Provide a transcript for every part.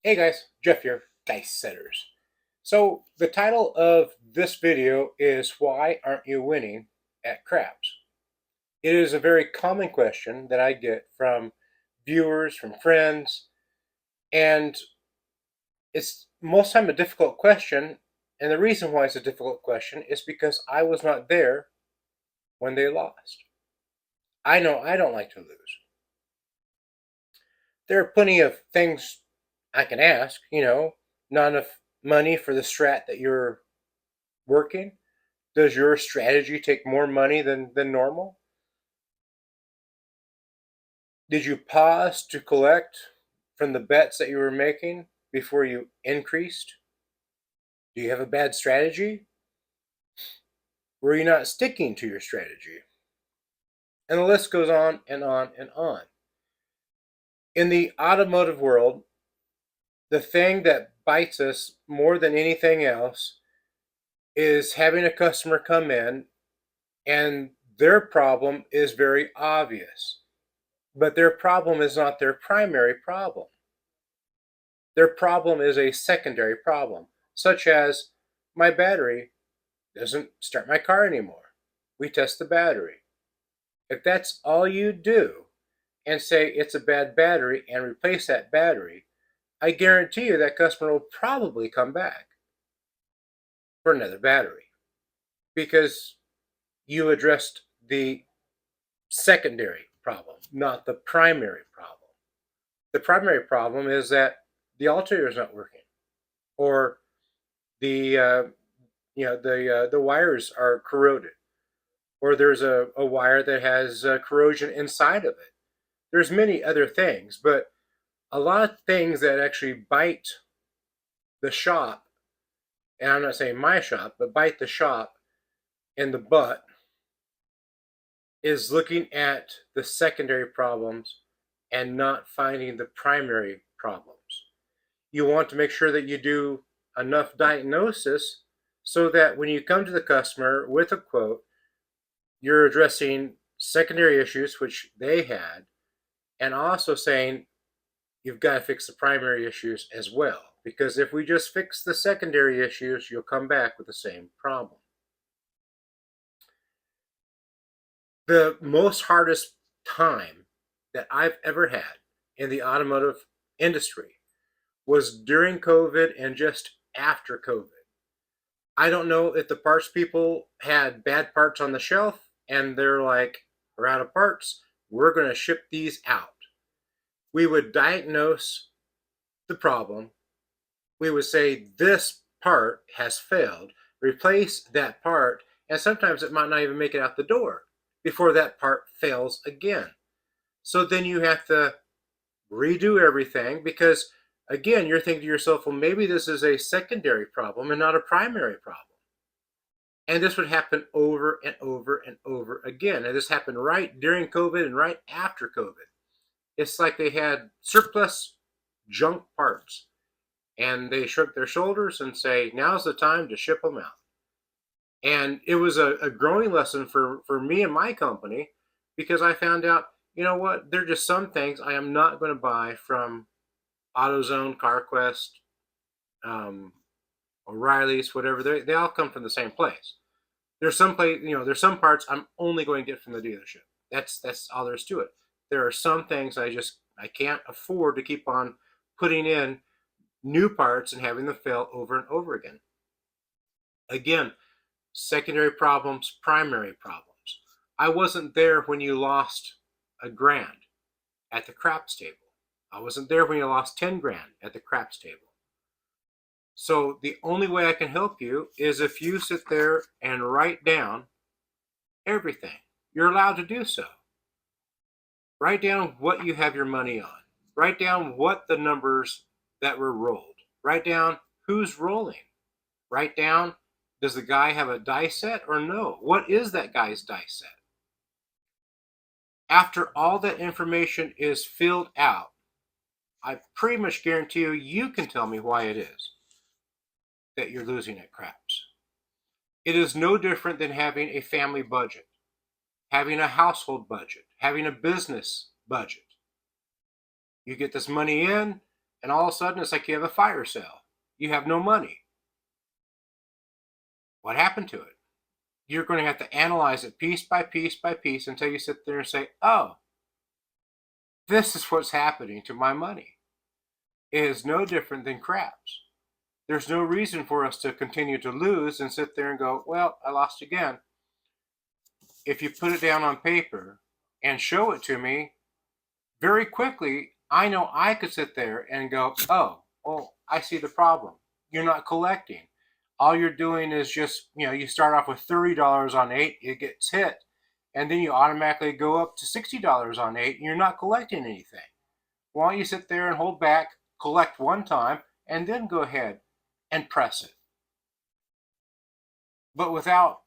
Hey guys, Jeff here, Dice Setters. So the title of this video is Why Aren't You Winning at Craps? It is a very common question that I get from viewers, from friends, and it's most time a difficult question. And the reason why it's a difficult question is because I was not there when they lost. I know I don't like to lose. There are plenty of things I can ask, not enough money for the strat that you're working. Does your strategy take more money than normal? Did you pause to collect from the bets that you were making before you increased? Do you have a bad strategy? Were you not sticking to your strategy? And the list goes on and on and on. In the automotive world, the thing that bites us more than anything else is having a customer come in and their problem is very obvious, but their problem is not their primary problem. Their problem is a secondary problem, such as my battery doesn't start my car anymore. We test the battery. If that's all you do and say it's a bad battery and replace that battery, I guarantee you that customer will probably come back for another battery because you addressed the secondary problem, not the primary problem. The primary problem is that the alternator is not working, or the the wires are corroded, or there's a wire that has corrosion inside of it. There's many other things, but a lot of things that actually bite the shop, and I'm not saying my shop, but bite the shop in the butt, is looking at the secondary problems and not finding the primary problems. You want to make sure that you do enough diagnosis so that when you come to the customer with a quote, you're addressing secondary issues which they had, and also saying you've got to fix the primary issues as well. Because if we just fix the secondary issues, you'll come back with the same problem. The most hardest time that I've ever had in the automotive industry was during COVID and just after COVID. I don't know if the parts people had bad parts on the shelf and they're like, we're out of parts, we're going to ship these out. We would diagnose the problem. We would say, this part has failed, replace that part, and sometimes it might not even make it out the door before that part fails again. So then you have to redo everything because, again, you're thinking to yourself, well, maybe this is a secondary problem and not a primary problem. And this would happen over and over and over again. And this happened right during COVID and right after COVID. It's like they had surplus junk parts and they shrug their shoulders and say, now's the time to ship them out. And it was a growing lesson for me and my company because I found out, you know what, there are just some things I am not going to buy from AutoZone, CarQuest, um, O'Reilly's, whatever. They all come from the same place. There's there's some parts I'm only going to get from the dealership. That's all there is to it. There are some things I can't afford to keep on putting in new parts and having them fail over and over again. Again, secondary problems, primary problems. I wasn't there when you lost $1,000 at the craps table. I wasn't there when you lost 10 grand at the craps table. So the only way I can help you is if you sit there and write down everything. You're allowed to do so. Write down what you have your money on. Write down what the numbers that were rolled. Write down who's rolling. Write down, does the guy have a die set or no? What is that guy's die set? After all that information is filled out, I pretty much guarantee you can tell me why it is that you're losing at craps. It is no different than having a family budget, having a household budget, having a business budget. You get this money in, and all of a sudden it's like you have a fire sale. You have no money. What happened to it? You're going to have to analyze it piece by piece by piece until you sit there and say, oh, this is what's happening to my money. It is no different than craps. There's no reason for us to continue to lose and sit there and go, well, I lost again. If you put it down on paper and show it to me, very quickly, I know I could sit there and go, oh, I see the problem. You're not collecting. All you're doing is just, you start off with $30 on 8, it gets hit, and then you automatically go up to $60 on 8, and you're not collecting anything. Why don't you sit there and hold back, collect one time, and then go ahead and press it? But without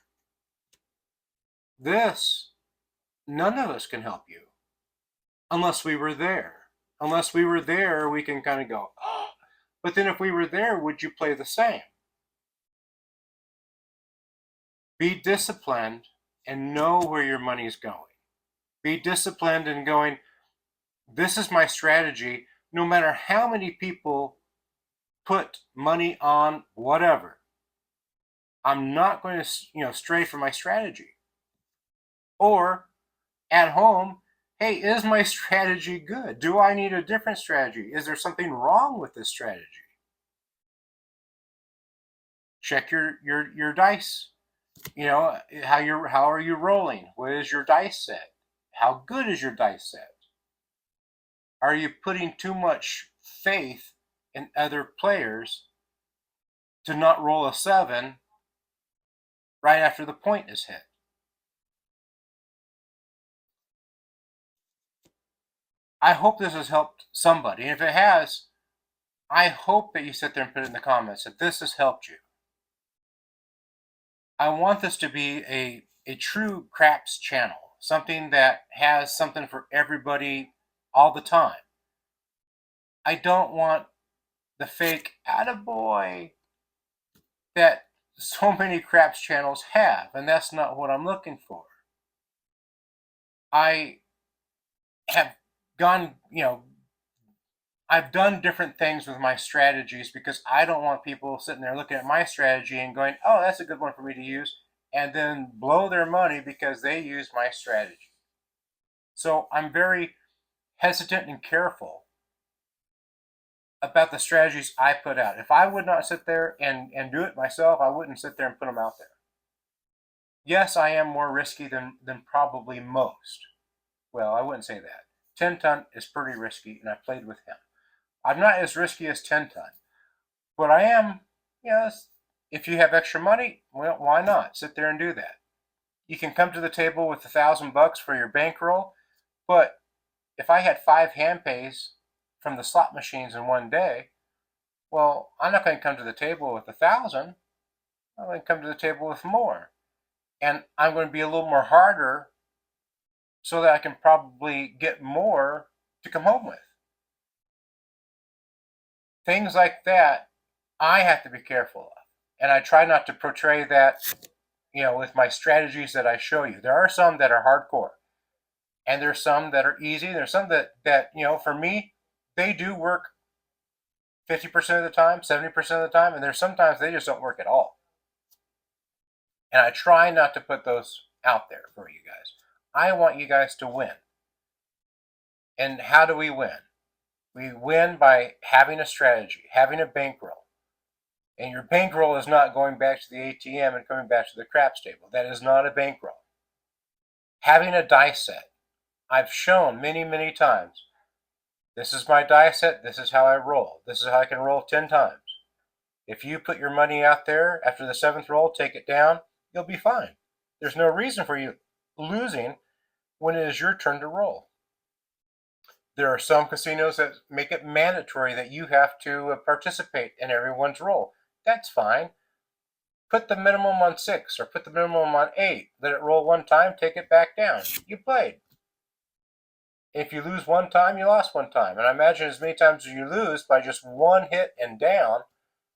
this, none of us can help you unless we were there. Unless we were there, we can kind of go, oh. But then if we were there, would you play the same? Be disciplined and know where your money is going. Be disciplined and going, this is my strategy, no matter how many people put money on whatever. I'm not going to, stray from my strategy. Or at home, hey, is my strategy good? Do I need a different strategy? Is there something wrong with this strategy? Check your dice. How are you rolling? What is your dice set? How good is your dice set? Are you putting too much faith in other players to not roll a 7 right after the point is hit? I hope this has helped somebody. And if it has, I hope that you sit there and put it in the comments that this has helped you. I want this to be a true craps channel, something that has something for everybody all the time. I don't want the fake attaboy that so many craps channels have, and that's not what I'm looking for. I have gone, I've done different things with my strategies because I don't want people sitting there looking at my strategy and going, oh, that's a good one for me to use, and then blow their money because they use my strategy. So I'm very hesitant and careful about the strategies I put out. If I would not sit there and do it myself, I wouldn't sit there and put them out there. Yes, I am more risky than probably most. Well, I wouldn't say that. 10 ton is pretty risky, and I played with him. I'm not as risky as 10 ton, but I am, yes, if you have extra money, well, why not? Sit there and do that. You can come to the table with $1,000 for your bankroll, but if I had 5 hand pays from the slot machines in one day, well, I'm not going to come to the table with 1,000. I'm going to come to the table with more. And I'm going to be a little more harder so that I can probably get more to come home with. Things like that, I have to be careful of. And I try not to portray that, with my strategies that I show you. There are some that are hardcore. And there's some that are easy. There's some that for me, they do work 50% of the time, 70% of the time, and there's sometimes they just don't work at all. And I try not to put those out there for you guys. I want you guys to win. And how do we win? We win by having a strategy, having a bankroll. And your bankroll is not going back to the ATM and coming back to the craps table. That is not a bankroll. Having a dice set. I've shown many, many times. This is my dice set. This is how I roll. This is how I can roll 10 times. If you put your money out there after the 7th roll, take it down, you'll be fine. There's no reason for you losing when it is your turn to roll. There are some casinos that make it mandatory that you have to participate in everyone's roll. That's fine. Put the minimum on 6 or put the minimum on 8. Let it roll one time, take it back down. You played. If you lose one time, you lost one time. And I imagine as many times as you lose by just one hit and down,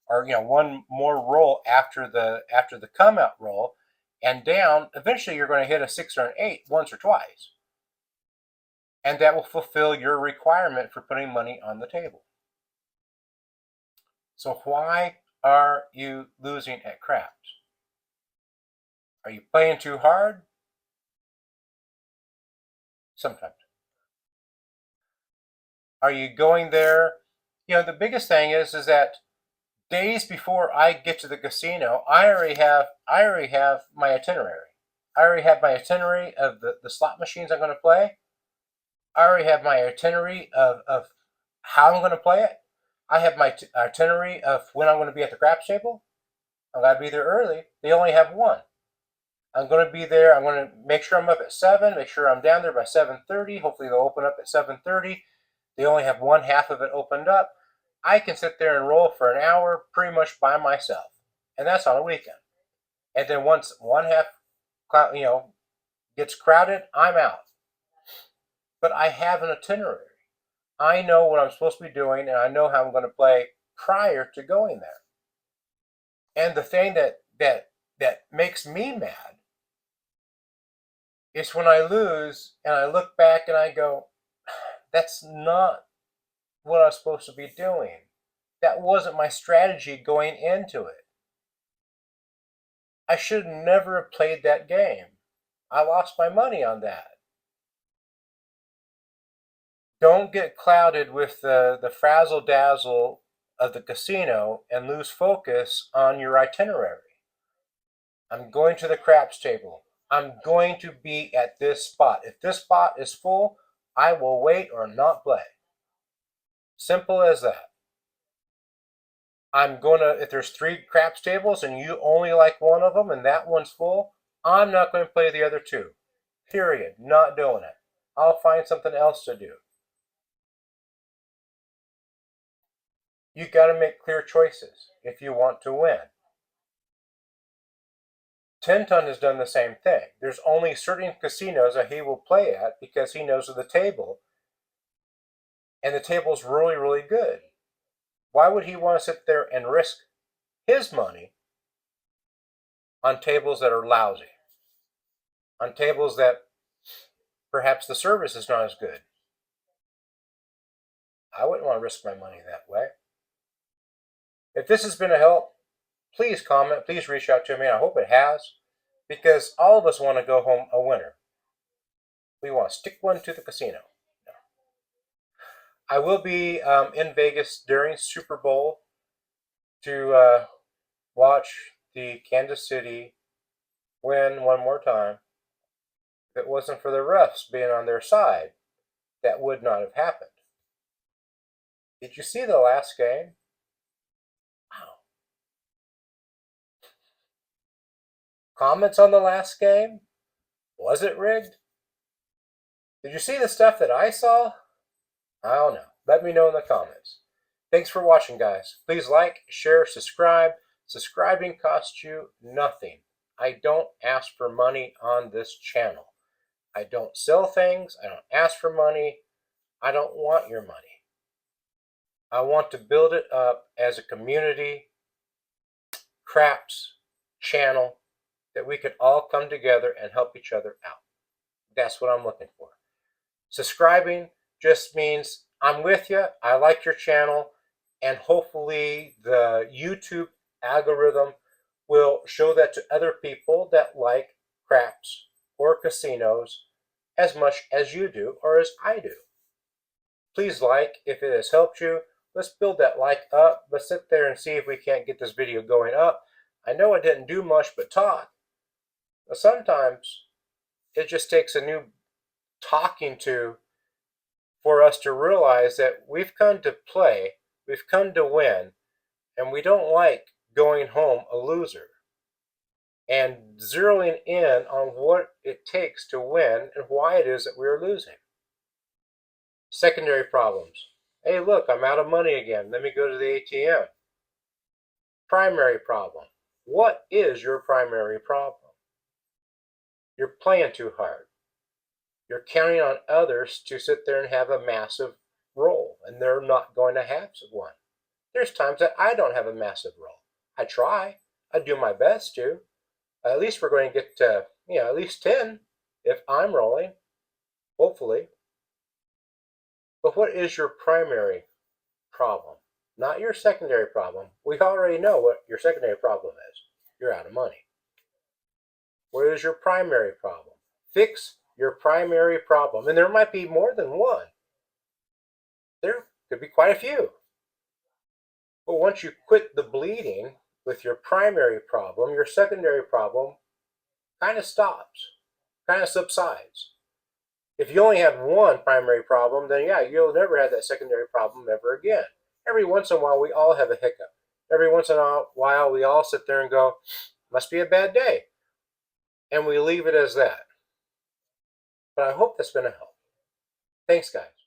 or one more roll after the come out roll and down, eventually you're going to hit a 6 or an 8 once or twice. And that will fulfill your requirement for putting money on the table. So why are you losing at craps? Are you playing too hard? Sometimes. Are you going there? The biggest thing is that days before I get to the casino, I already have my itinerary. I already have my itinerary of the slot machines I'm going to play. I already have my itinerary of how I'm going to play it. I have my itinerary of when I'm going to be at the craps table. I'm going to be there early. They only have one. I'm going to be there. I'm going to make sure I'm up at 7, make sure I'm down there by 7:30. Hopefully they'll open up at 7:30. They only have one half of it opened up. I can sit there and roll for an hour pretty much by myself. And that's on a weekend. And then once one half gets crowded, I'm out. But I have an itinerary. I know what I'm supposed to be doing, and I know how I'm going to play prior to going there. And the thing that makes me mad is when I lose and I look back and I go, that's not what I was supposed to be doing. That wasn't my strategy going into it. I should never have played that game. I lost my money on that. Don't get clouded with the frazzle dazzle of the casino and lose focus on your itinerary. I'm going to the craps table. I'm going to be at this spot. If this spot is full, I will wait or not play. Simple as that. If there's 3 craps tables and you only like one of them and that one's full, I'm not going to play the other 2. Period. Not doing it. I'll find something else to do. You got to make clear choices if you want to win. Tinton has done the same thing. There's only certain casinos that he will play at because he knows of the table, and the table's really, really good. Why would he want to sit there and risk his money on tables that are lousy? On tables that perhaps the service is not as good? I wouldn't want to risk my money that way. If this has been a help, please comment, please reach out to me. I hope it has, because all of us want to go home a winner. We want to stick one to the casino. I will be in Vegas during Super Bowl to watch the Kansas City win one more time. If it wasn't for the refs being on their side, that would not have happened. Did you see the last game? Wow. Comments on the last game? Was it rigged? Did you see the stuff that I saw? I don't know. Let me know in the comments. Thanks for watching, guys. Please like, share, subscribe. Subscribing costs you nothing. I don't ask for money on this channel. I don't sell things. I don't ask for money. I don't want your money. I want to build it up as a community, craps channel that we could all come together and help each other out. That's what I'm looking for. Subscribing just means I'm with you. I like your channel, and hopefully the YouTube algorithm will show that to other people that like craps or casinos as much as you do or as I do. Please like if it has helped you. Let's build that like up. Let's sit there and see if we can't get this video going up. I know I didn't do much but talk, but sometimes it just takes a new talking to for us to realize that we've come to play, we've come to win, and we don't like going home a loser. And zeroing in on what it takes to win and why it is that we're losing. Secondary problems. Hey, look, I'm out of money again. Let me go to the ATM. Primary problem. What is your primary problem? You're playing too hard. You're counting on others to sit there and have a massive roll, and they're not going to have one. There's times that I don't have a massive roll. I try. I do my best to. At least we're going to get to, at least 10 if I'm rolling, hopefully. But what is your primary problem? not your secondary problem. We already know what your secondary problem is. You're out of money. What is your primary problem? Fix your primary problem. And there might be more than one. There could be quite a few. But once you quit the bleeding with your primary problem, your secondary problem kind of stops, kind of subsides. If you only have one primary problem, then yeah, you'll never have that secondary problem ever again. Every once in a while, we all have a hiccup. Every once in a while, we all sit there and go, must be a bad day. And we leave it as that. But I hope that's been a help. Thanks, guys.